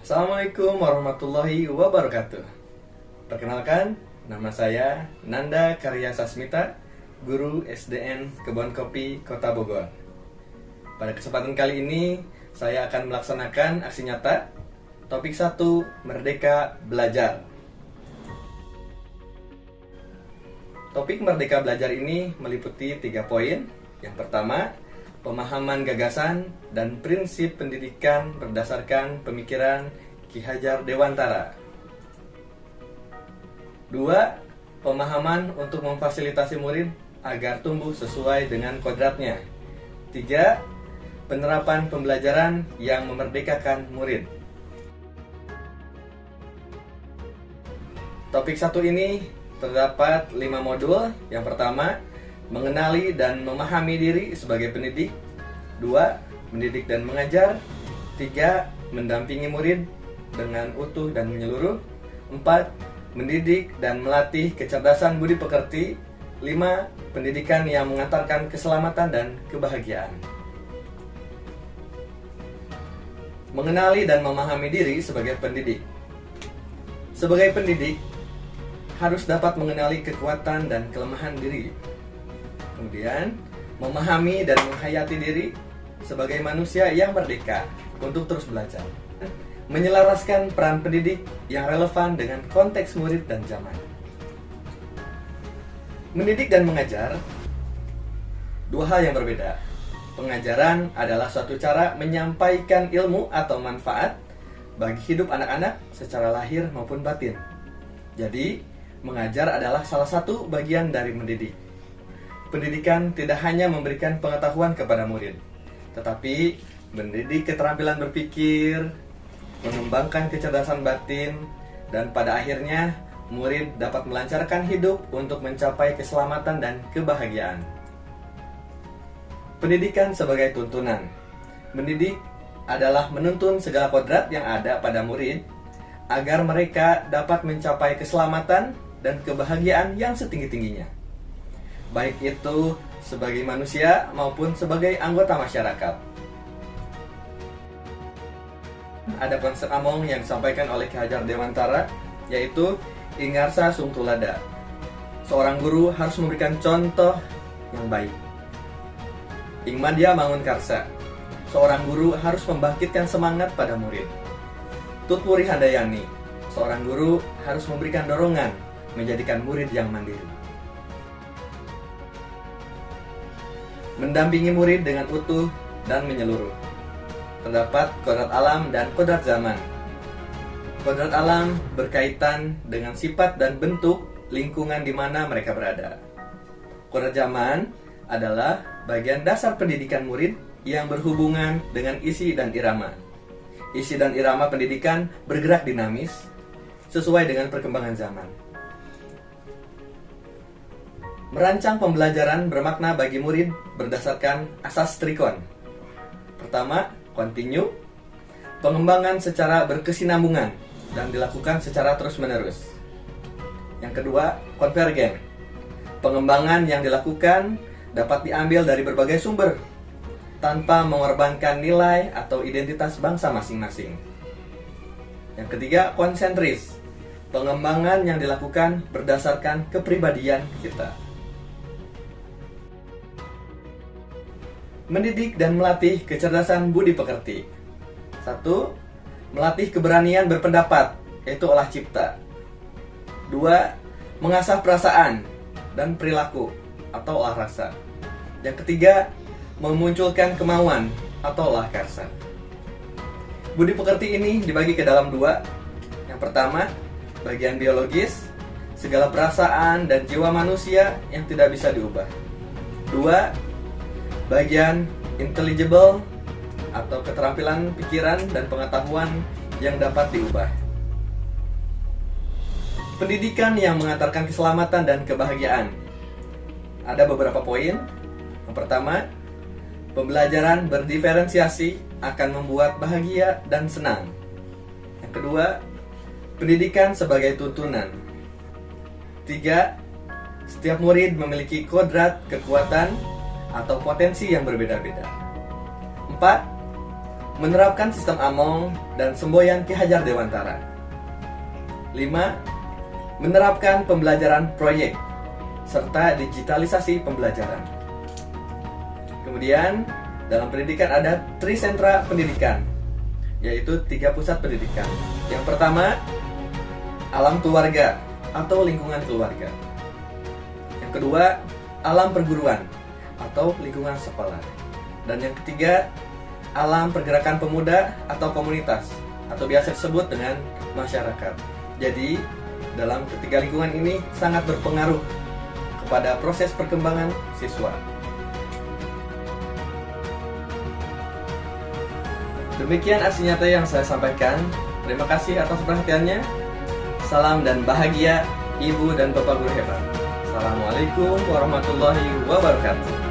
Assalamualaikum warahmatullahi wabarakatuh. Perkenalkan, nama saya Nanda Karya Sasmita, Guru SDN Kebon Kopi, Kota Bogor. Pada kesempatan kali ini, saya akan melaksanakan aksi nyata. Topik 1, Merdeka Belajar. Topik Merdeka Belajar ini meliputi 3 poin. Yang pertama, pemahaman gagasan dan prinsip pendidikan berdasarkan pemikiran Ki Hajar Dewantara. 2. Pemahaman untuk memfasilitasi murid agar tumbuh sesuai dengan kodratnya. 3. Penerapan pembelajaran yang memerdekakan murid. Topik 1 ini terdapat 5 modul. Yang pertama, mengenali dan memahami diri sebagai pendidik. 2. Mendidik dan mengajar. 3. Mendampingi murid dengan utuh dan menyeluruh. 4. Mendidik dan melatih kecerdasan budi pekerti. 5. Pendidikan yang mengantarkan keselamatan dan kebahagiaan. Mengenali dan memahami diri sebagai pendidik. Sebagai pendidik, harus dapat mengenali kekuatan dan kelemahan diri. Kemudian, memahami dan menghayati diri sebagai manusia yang merdeka untuk terus belajar. Menyelaraskan peran pendidik yang relevan dengan konteks murid dan zaman. Mendidik dan mengajar, 2 hal yang berbeda. Pengajaran adalah suatu cara menyampaikan ilmu atau manfaat bagi hidup anak-anak secara lahir maupun batin. Jadi, mengajar adalah salah satu bagian dari mendidik. Pendidikan tidak hanya memberikan pengetahuan kepada murid, tetapi mendidik keterampilan berpikir, mengembangkan kecerdasan batin, dan pada akhirnya murid dapat melancarkan hidup untuk mencapai keselamatan dan kebahagiaan. Pendidikan sebagai tuntunan. Mendidik adalah menuntun segala kodrat yang ada pada murid agar mereka dapat mencapai keselamatan dan kebahagiaan yang setinggi-tingginya, baik itu sebagai manusia maupun sebagai anggota masyarakat. Ada konsep among yang disampaikan oleh Ki Hajar Dewantara, yaitu Ingarsa Sungtulada. Seorang guru harus memberikan contoh yang baik. Ingmadya Mangunkarsa. Seorang guru harus membangkitkan semangat pada murid. Tutwuri Handayani. Seorang guru harus memberikan dorongan menjadikan murid yang mandiri. Mendampingi murid dengan utuh dan menyeluruh. Terdapat kodrat alam dan kodrat zaman. Kodrat alam berkaitan dengan sifat dan bentuk lingkungan di mana mereka berada. Kodrat zaman adalah bagian dasar pendidikan murid yang berhubungan dengan isi dan irama. Isi dan irama pendidikan bergerak dinamis sesuai dengan perkembangan zaman. Merancang pembelajaran bermakna bagi murid berdasarkan asas trikon. Pertama, continue, pengembangan secara berkesinambungan dan dilakukan secara terus-menerus. Yang kedua, konvergen, pengembangan yang dilakukan dapat diambil dari berbagai sumber tanpa mengorbankan nilai atau identitas bangsa masing-masing. Yang ketiga, konsentris, pengembangan yang dilakukan berdasarkan kepribadian kita. Mendidik dan melatih kecerdasan budi pekerti. 1. Melatih keberanian berpendapat, yaitu olah cipta. 2. Mengasah perasaan dan perilaku, atau olah rasa. Yang ketiga, memunculkan kemauan, atau olah karsa. Budi pekerti ini dibagi ke dalam 2. Yang pertama, bagian biologis, segala perasaan dan jiwa manusia yang tidak bisa diubah. 2. Bagian intelligible atau keterampilan pikiran dan pengetahuan yang dapat diubah. Pendidikan yang mengantarkan keselamatan dan kebahagiaan. Ada beberapa poin. Yang pertama, pembelajaran berdiferensiasi akan membuat bahagia dan senang. Yang kedua, pendidikan sebagai tuntunan. 3. Setiap murid memiliki kodrat, kekuatan, atau potensi yang berbeda-beda. 4. menerapkan sistem Among dan semboyan Ki Hajar Dewantara. 5. Menerapkan pembelajaran proyek serta digitalisasi pembelajaran. Kemudian, dalam pendidikan ada Trisentra Pendidikan, yaitu 3 pusat pendidikan. Yang pertama, alam keluarga atau lingkungan keluarga. Yang kedua, alam perguruan atau lingkungan sekolah. Dan yang ketiga, alam pergerakan pemuda atau komunitas, atau biasa disebut dengan masyarakat. Jadi, dalam ketiga lingkungan ini sangat berpengaruh kepada proses perkembangan siswa. Demikian aksi nyata yang saya sampaikan. Terima kasih atas perhatiannya. Salam dan bahagia Ibu dan Bapak guru hebat. Assalamualaikum warahmatullahi wabarakatuh.